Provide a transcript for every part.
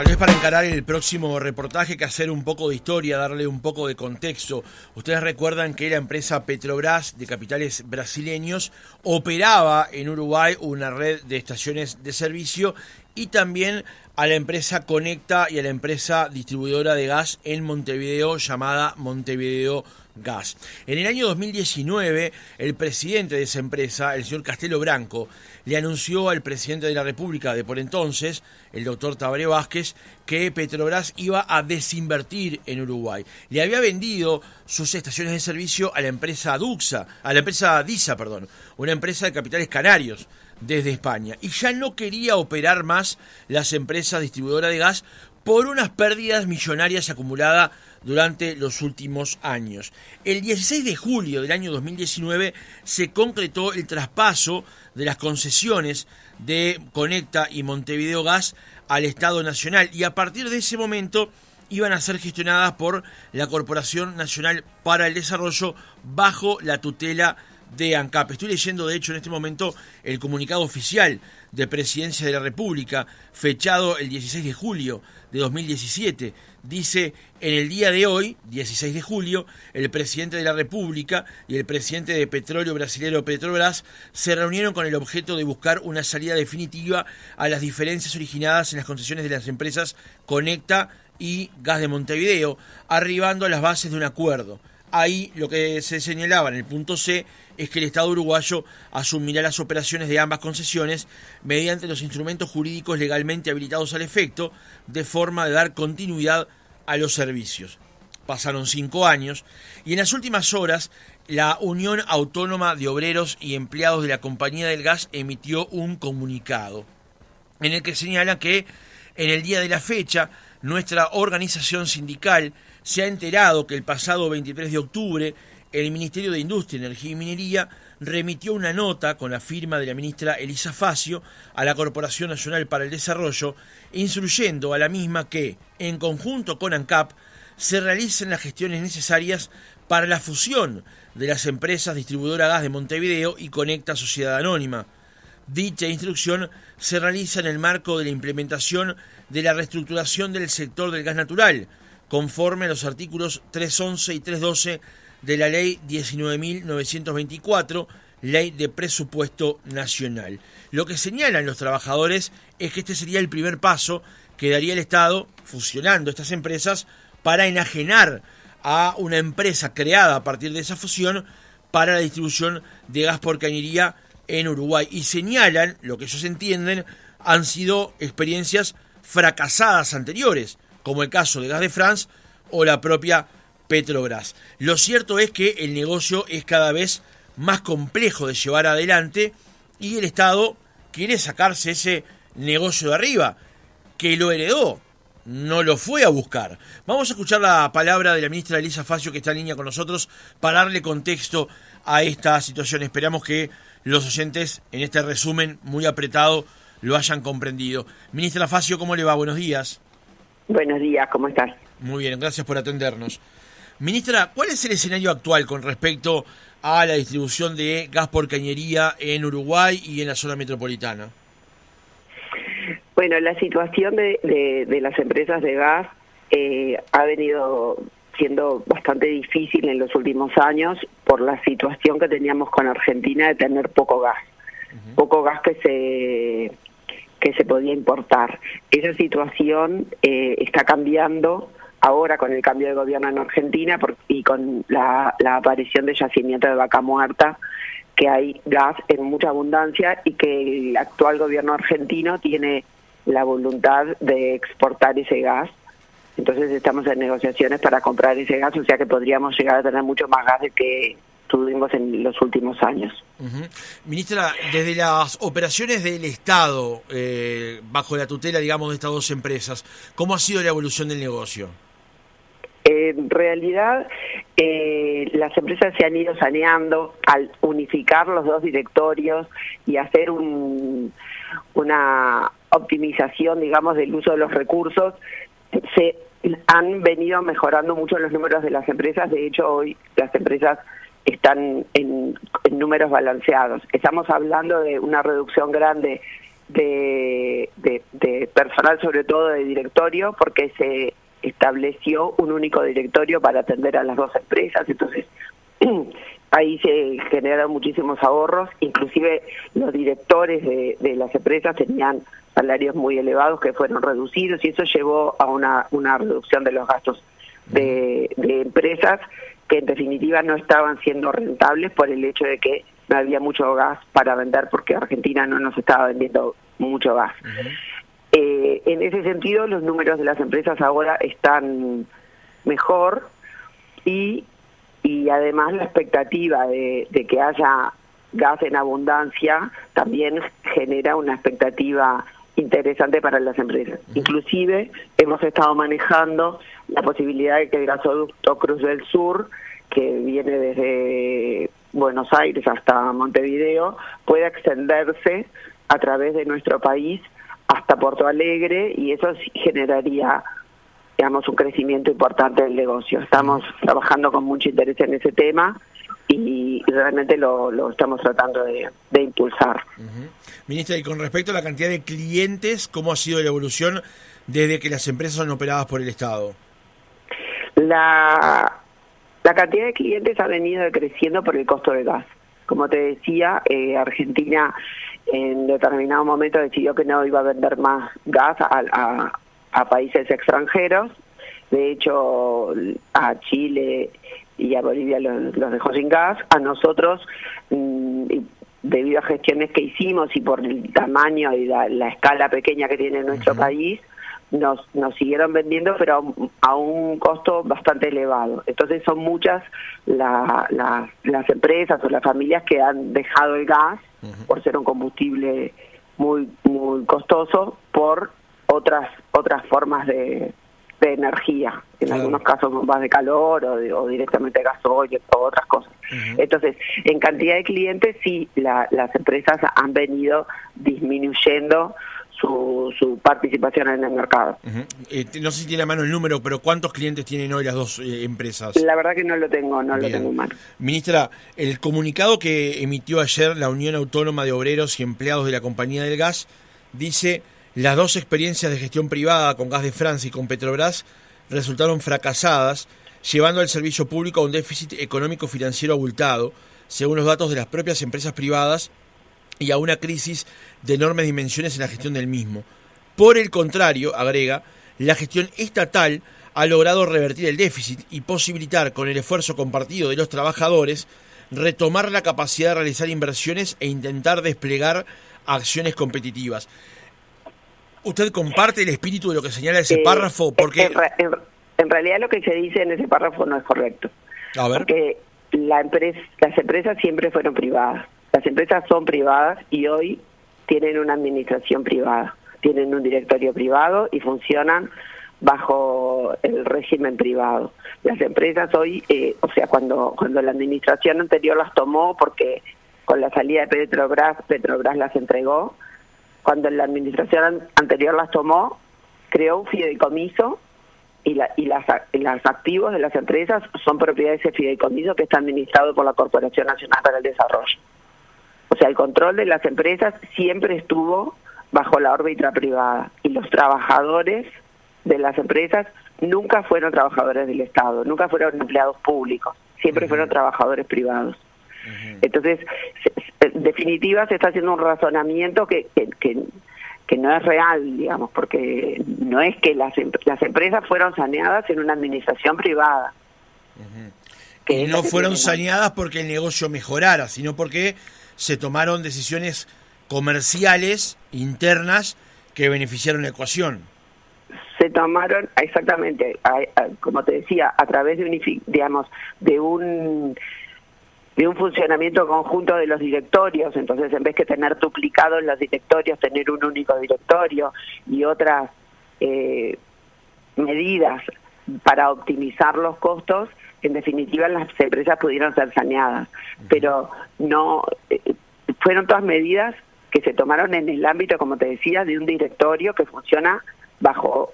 Tal vez para encarar el próximo reportaje que hacer un poco de historia, darle un poco de contexto. Ustedes recuerdan que la empresa Petrobras, de capitales brasileños, operaba en Uruguay una red de estaciones de servicio y también a la empresa Conecta y a la empresa distribuidora de gas en Montevideo llamada Montevideo Gas. En el año 2019, el presidente de esa empresa, el señor Castelo Branco, le anunció al presidente de la República de por entonces, el doctor Tabaré Vázquez, que Petrobras iba a desinvertir en Uruguay. Le había vendido sus estaciones de servicio a la empresa DISA, una empresa de capitales canarios desde España, y ya no quería operar más las empresas distribuidoras de gas por unas pérdidas millonarias acumuladas durante los últimos años. El 16 de julio del año 2019 se concretó el traspaso de las concesiones de Conecta y Montevideo Gas al Estado Nacional, y a partir de ese momento iban a ser gestionadas por la Corporación Nacional para el Desarrollo bajo la tutela de ANCAP. Estoy leyendo, de hecho, en este momento el comunicado oficial de Presidencia de la República, fechado el 16 de julio de 2017. Dice: en el día de hoy, 16 de julio, el presidente de la República y el presidente de Petróleo Brasilero Petrobras se reunieron con el objeto de buscar una salida definitiva a las diferencias originadas en las concesiones de las empresas Conecta y Gas de Montevideo, arribando a las bases de un acuerdo. Ahí lo que se señalaba en el punto C es que el Estado uruguayo asumirá las operaciones de ambas concesiones mediante los instrumentos jurídicos legalmente habilitados al efecto, de forma de dar continuidad a los servicios. Pasaron 5 años y en las últimas horas la Unión Autónoma de Obreros y Empleados de la Compañía del Gas emitió un comunicado en el que señala que en el día de la fecha nuestra organización sindical se ha enterado que el pasado 23 de octubre el Ministerio de Industria, Energía y Minería remitió una nota con la firma de la ministra Elisa Facio a la Corporación Nacional para el Desarrollo, instruyendo a la misma que, en conjunto con ANCAP, se realicen las gestiones necesarias para la fusión de las empresas Distribuidora Gas de Montevideo y Conecta Sociedad Anónima. Dicha instrucción se realiza en el marco de la implementación de la reestructuración del sector del gas natural, conforme a los artículos 311 y 312 de la Ley 19.924, Ley de Presupuesto Nacional. Lo que señalan los trabajadores es que este sería el primer paso que daría el Estado, fusionando estas empresas, para enajenar a una empresa creada a partir de esa fusión para la distribución de gas por cañería en Uruguay. Y señalan, lo que ellos entienden, han sido experiencias fracasadas anteriores, como el caso de Gas de France o la propia Petrobras. Lo cierto es que el negocio es cada vez más complejo de llevar adelante y el Estado quiere sacarse ese negocio de arriba, que lo heredó, no lo fue a buscar. Vamos a escuchar la palabra de la ministra Elisa Facio, que está en línea con nosotros, para darle contexto a esta situación. Esperamos que los oyentes, en este resumen muy apretado, lo hayan comprendido. Ministra Facio, ¿cómo le va? Buenos días. Buenos días, ¿cómo estás? Muy bien, gracias por atendernos. Ministra, ¿cuál es el escenario actual con respecto a la distribución de gas por cañería en Uruguay y en la zona metropolitana? Bueno, la situación de las empresas de gas ha venido siendo bastante difícil en los últimos años por la situación que teníamos con Argentina de tener poco gas. Poco gas que se podía importar. Esa situación está cambiando ahora con el cambio de gobierno en Argentina y con la aparición de yacimiento de Vaca Muerta, que hay gas en mucha abundancia y que el actual gobierno argentino tiene la voluntad de exportar ese gas. Entonces estamos en negociaciones para comprar ese gas, o sea que podríamos llegar a tener mucho más gas del que tuvimos en los últimos años. Ministra, desde las operaciones del Estado, bajo la tutela, digamos, de estas dos empresas, ¿cómo ha sido la evolución del negocio? En realidad, las empresas se han ido saneando al unificar los dos directorios y hacer una optimización, digamos, del uso de los recursos. Se han venido mejorando mucho los números de las empresas. De hecho, hoy las empresas están en números balanceados. Estamos hablando de una reducción grande de de personal, sobre todo de directorio, porque se estableció un único directorio para atender a las dos empresas. Entonces ahí se generaron muchísimos ahorros, inclusive los directores de las empresas tenían salarios muy elevados que fueron reducidos, y eso llevó a una reducción de los gastos de empresas que en definitiva no estaban siendo rentables por el hecho de que no había mucho gas para vender, porque Argentina no nos estaba vendiendo mucho gas. En ese sentido, los números de las empresas ahora están mejor, y además la expectativa de que haya gas en abundancia también genera una expectativa interesante para las empresas. Inclusive hemos estado manejando la posibilidad de que el gasoducto Cruz del Sur, que viene desde Buenos Aires hasta Montevideo, pueda extenderse a través de nuestro país hasta Porto Alegre, y eso sí generaría, digamos, un crecimiento importante del negocio. Estamos trabajando con mucho interés en ese tema y realmente lo estamos tratando de impulsar. Ministra, y con respecto a la cantidad de clientes, ¿cómo ha sido la evolución desde que las empresas son operadas por el Estado? La cantidad de clientes ha venido creciendo por el costo del gas. Como te decía, Argentina en determinado momento decidió que no iba a vender más gas a países extranjeros. De hecho, a Chile y a Bolivia los dejó sin gas. A nosotros, debido a gestiones que hicimos y por el tamaño y la escala pequeña que tiene nuestro país, nos siguieron vendiendo, pero a un costo bastante elevado. Entonces son muchas las empresas o las familias que han dejado el gas por ser un combustible muy muy costoso, por otras formas de energía, en algunos casos más de calor o directamente gasoil o otras cosas. Entonces, en cantidad de clientes sí, las empresas han venido disminuyendo su participación en el mercado. No sé si tiene a mano el número, pero ¿cuántos clientes tienen hoy las dos empresas? La verdad que no lo tengo en mano. Ministra, el comunicado que emitió ayer la Unión Autónoma de Obreros y Empleados de la Compañía del Gas dice: las dos experiencias de gestión privada con Gas de Francia y con Petrobras resultaron fracasadas, llevando al servicio público a un déficit económico-financiero abultado, según los datos de las propias empresas privadas, y a una crisis de enormes dimensiones en la gestión del mismo. Por el contrario, agrega, la gestión estatal ha logrado revertir el déficit y posibilitar, con el esfuerzo compartido de los trabajadores, retomar la capacidad de realizar inversiones e intentar desplegar acciones competitivas. ¿Usted comparte el espíritu de lo que señala ese párrafo? Porque en realidad lo que se dice en ese párrafo no es correcto. A ver. Porque las empresas siempre fueron privadas. Las empresas son privadas y hoy tienen una administración privada, tienen un directorio privado y funcionan bajo el régimen privado. Las empresas hoy, cuando la administración anterior las tomó, porque con la salida de Petrobras las entregó, cuando la administración anterior las tomó, creó un fideicomiso y los activos de las empresas son propiedad de ese fideicomiso, que está administrado por la Corporación Nacional para el Desarrollo. O sea, el control de las empresas siempre estuvo bajo la órbita privada, y los trabajadores de las empresas nunca fueron trabajadores del Estado, nunca fueron empleados públicos, siempre fueron trabajadores privados. Entonces, en definitiva, se está haciendo un razonamiento que no es real, digamos, porque no es que las empresas fueron saneadas en una administración privada. Y no fueron saneadas porque el negocio mejorara, sino porque se tomaron decisiones comerciales internas que beneficiaron la ecuación. Se tomaron, exactamente, como te decía, a través de un funcionamiento conjunto de los directorios. Entonces, en vez que tener duplicados los directorios, tener un único directorio y otras medidas para optimizar los costos, en definitiva las empresas pudieron ser saneadas. Pero no fueron todas medidas que se tomaron en el ámbito, como te decía, de un directorio que funciona bajo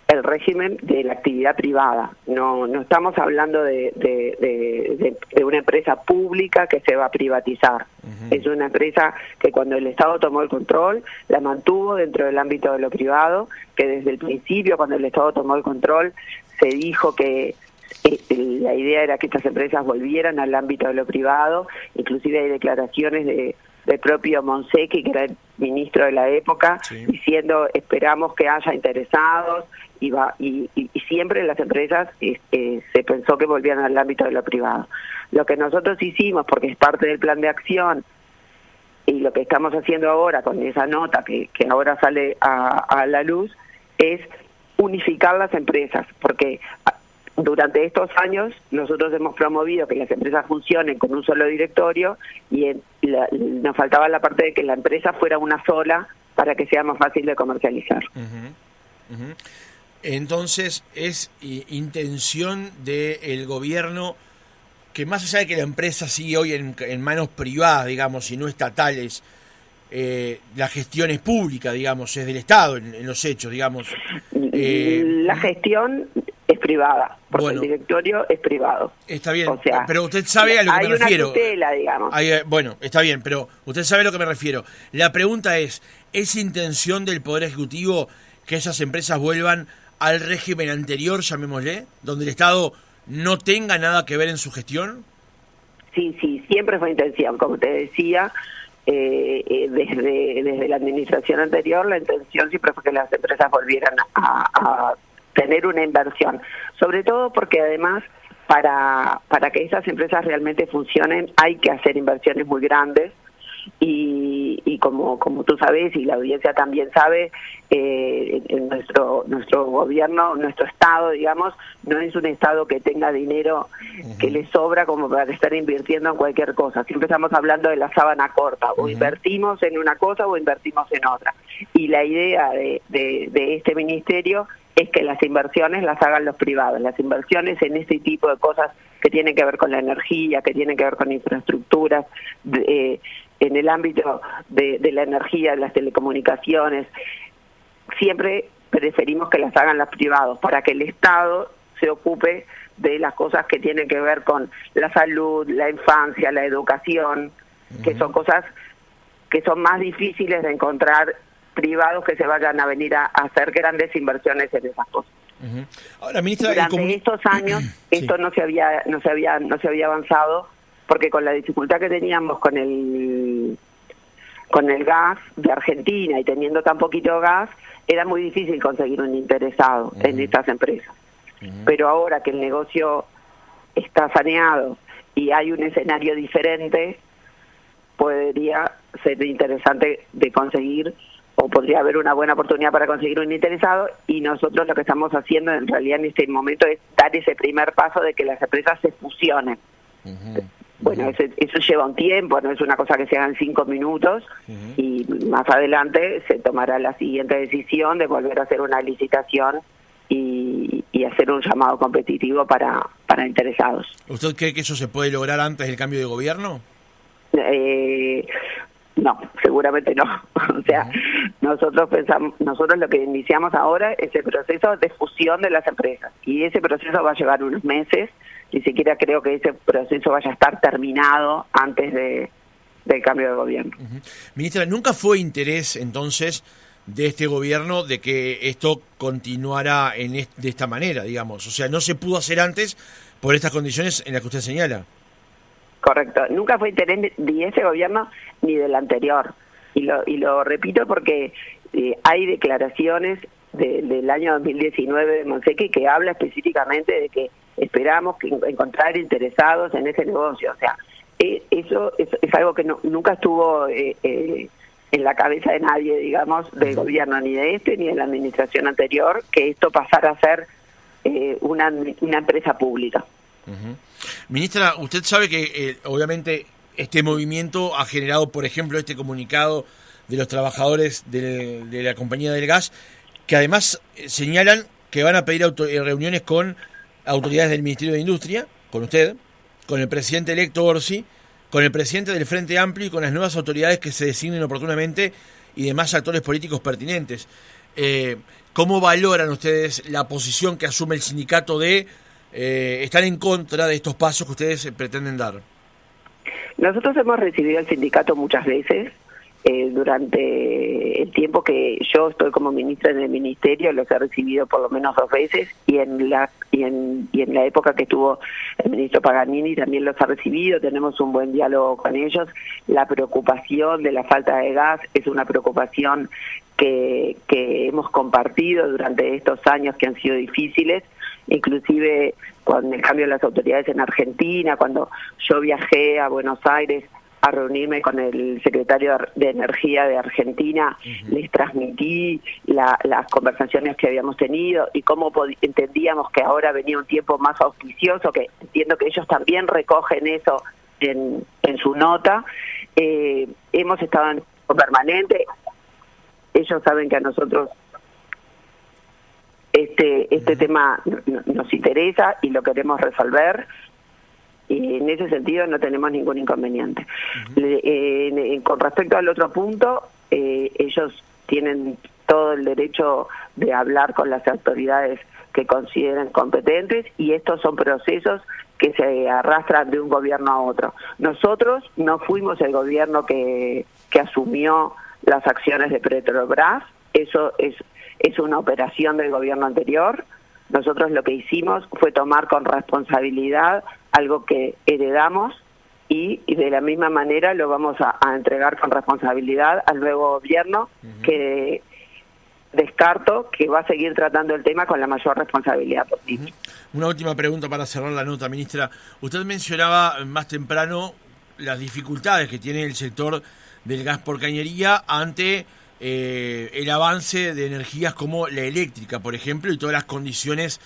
el régimen de la actividad privada. No estamos hablando de una empresa pública que se va a privatizar. Es una empresa que cuando el Estado tomó el control, la mantuvo dentro del ámbito de lo privado, que desde el principio, cuando el Estado tomó el control, se dijo que la idea era que estas empresas volvieran al ámbito de lo privado. Inclusive hay declaraciones del propio Monsecchi, que era el ministro de la época, sí, diciendo esperamos que haya interesados, y siempre las empresas se pensó que volvían al ámbito de lo privado. Lo que nosotros hicimos, porque es parte del plan de acción, y lo que estamos haciendo ahora con esa nota que ahora sale a la luz, es unificar las empresas, porque durante estos años nosotros hemos promovido que las empresas funcionen con un solo directorio, y nos faltaba la parte de que la empresa fuera una sola para que sea más fácil de comercializar. Entonces, es intención del gobierno que, más allá de que la empresa sigue hoy en manos privadas, digamos, y no estatales, la gestión es pública, digamos, es del Estado en los hechos, digamos. La gestión es privada, porque el directorio es privado. Está bien, o sea, pero usted sabe a lo que me refiero. Hay una tutela, digamos. Bueno, está bien, pero usted sabe a lo que me refiero. La pregunta ¿es intención del Poder Ejecutivo que esas empresas vuelvan al régimen anterior, llamémosle, donde el Estado no tenga nada que ver en su gestión? Sí, siempre fue intención, como te decía, desde la administración anterior, la intención siempre fue que las empresas volvieran a tener una inversión, sobre todo porque además para que esas empresas realmente funcionen hay que hacer inversiones muy grandes, y como tú sabes y la audiencia también sabe, en nuestro gobierno, nuestro Estado, digamos, no es un Estado que tenga dinero que le sobra como para estar invirtiendo en cualquier cosa. Siempre estamos hablando de la sábana corta, o invertimos en una cosa o invertimos en otra. Y la idea de este ministerio es que las inversiones las hagan los privados, las inversiones en este tipo de cosas que tienen que ver con la energía, que tienen que ver con infraestructuras, en el ámbito de la energía, de las telecomunicaciones. Siempre preferimos que las hagan los privados, para que el Estado se ocupe de las cosas que tienen que ver con la salud, la infancia, la educación, que son cosas que son más difíciles de encontrar privados que se vayan a venir a hacer grandes inversiones en esas cosas. Ahora, ministra, durante estos años esto no se había avanzado, porque con la dificultad que teníamos con el gas de Argentina y teniendo tan poquito gas, era muy difícil conseguir un interesado en estas empresas. Pero ahora que el negocio está saneado y hay un escenario diferente, podría ser interesante de conseguir, o podría haber una buena oportunidad para conseguir un interesado, y nosotros lo que estamos haciendo en realidad en este momento es dar ese primer paso de que las empresas se fusionen. Bueno, eso lleva un tiempo, no es una cosa que se haga en 5 minutos, y más adelante se tomará la siguiente decisión de volver a hacer una licitación y hacer un llamado competitivo para interesados. ¿Usted cree que eso se puede lograr antes del cambio de gobierno? No, seguramente no. O sea, nosotros lo que iniciamos ahora es el proceso de fusión de las empresas, y ese proceso va a llevar unos meses. Ni siquiera creo que ese proceso vaya a estar terminado antes del cambio de gobierno. Ministra, ¿nunca fue interés entonces de este gobierno de que esto continuara de esta manera, digamos? O sea, ¿no se pudo hacer antes por estas condiciones en las que usted señala? Correcto, nunca fue interés ni de ese gobierno ni del anterior. Y lo repito porque hay declaraciones del año 2019 de Monsecchi que habla específicamente de que esperamos encontrar interesados en ese negocio. O sea, eso es algo que nunca estuvo en la cabeza de nadie, digamos, del gobierno, ni de este ni de la administración anterior, que esto pasara a ser una empresa pública. Ministra, usted sabe que obviamente este movimiento ha generado, por ejemplo, este comunicado de los trabajadores de la compañía del gas, que además señalan que van a pedir reuniones con autoridades del Ministerio de Industria, con usted, con el presidente electo Orsi, con el presidente del Frente Amplio y con las nuevas autoridades que se designen oportunamente y demás actores políticos pertinentes. ¿Cómo valoran ustedes la posición que asume el sindicato de estar en contra de estos pasos que ustedes pretenden dar? Nosotros hemos recibido al sindicato muchas veces. Durante el tiempo que yo estoy como ministra en el ministerio, los he recibido por lo menos 2 veces, y en la época que estuvo el ministro Paganini también los ha recibido. Tenemos un buen diálogo con ellos. La preocupación de la falta de gas es una preocupación que hemos compartido durante estos años que han sido difíciles, inclusive con el cambio de las autoridades en Argentina. Cuando yo viajé a Buenos Aires a reunirme con el secretario de Energía de Argentina, les transmití las conversaciones que habíamos tenido y cómo entendíamos que ahora venía un tiempo más auspicioso, que entiendo que ellos también recogen eso en su nota. Hemos estado en permanente. Ellos saben que a nosotros este tema nos interesa y lo queremos resolver. Y en ese sentido no tenemos ningún inconveniente. Con respecto al otro punto, ellos tienen todo el derecho de hablar con las autoridades que consideren competentes, y estos son procesos que se arrastran de un gobierno a otro. Nosotros no fuimos el gobierno que asumió las acciones de Petrobras. Eso es una operación del gobierno anterior. Nosotros lo que hicimos fue tomar con responsabilidad algo que heredamos, y de la misma manera lo vamos a entregar con responsabilidad al nuevo gobierno, que descarto que va a seguir tratando el tema con la mayor responsabilidad posible. Una última pregunta para cerrar la nota, ministra. Usted mencionaba más temprano las dificultades que tiene el sector del gas por cañería ante el avance de energías como la eléctrica, por ejemplo, y todas las condiciones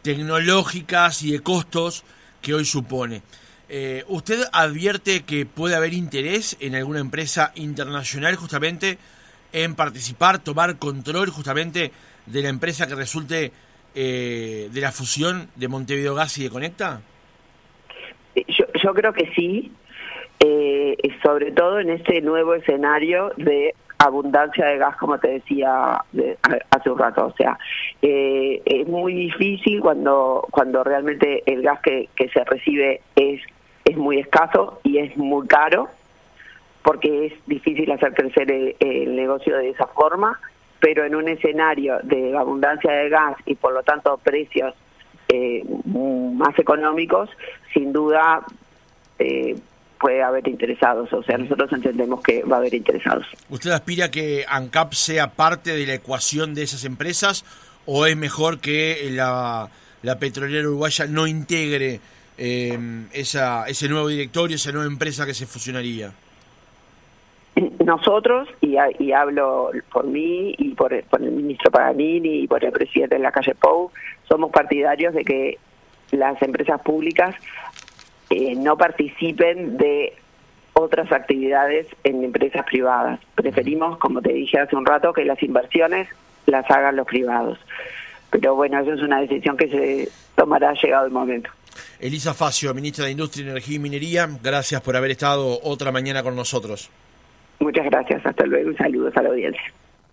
tecnológicas y de costos que hoy supone. ¿Usted advierte que puede haber interés en alguna empresa internacional justamente en participar, tomar control justamente de la empresa que resulte de la fusión de Montevideo Gas y de Conecta? Yo creo que sí, sobre todo en este nuevo escenario de abundancia de gas, como te decía hace un rato. O sea, es muy difícil cuando realmente el gas que se recibe es muy escaso y es muy caro, porque es difícil hacer crecer el negocio de esa forma. Pero en un escenario de abundancia de gas y por lo tanto precios más económicos, sin duda puede haber interesados. O sea, nosotros entendemos que va a haber interesados. ¿Usted aspira a que ANCAP sea parte de la ecuación de esas empresas, o es mejor que la petrolera uruguaya no integre ese nuevo directorio, esa nueva empresa que se fusionaría? Nosotros, y hablo por mí y por el ministro Paganini y por el presidente de la calle Pou, somos partidarios de que las empresas públicas no participen de otras actividades en empresas privadas. Preferimos, como te dije hace un rato, que las inversiones las hagan los privados. Pero bueno, eso es una decisión que se tomará llegado el momento. Elisa Facio, ministra de Industria, Energía y Minería, gracias por haber estado otra mañana con nosotros. Muchas gracias, hasta luego y saludos a la audiencia.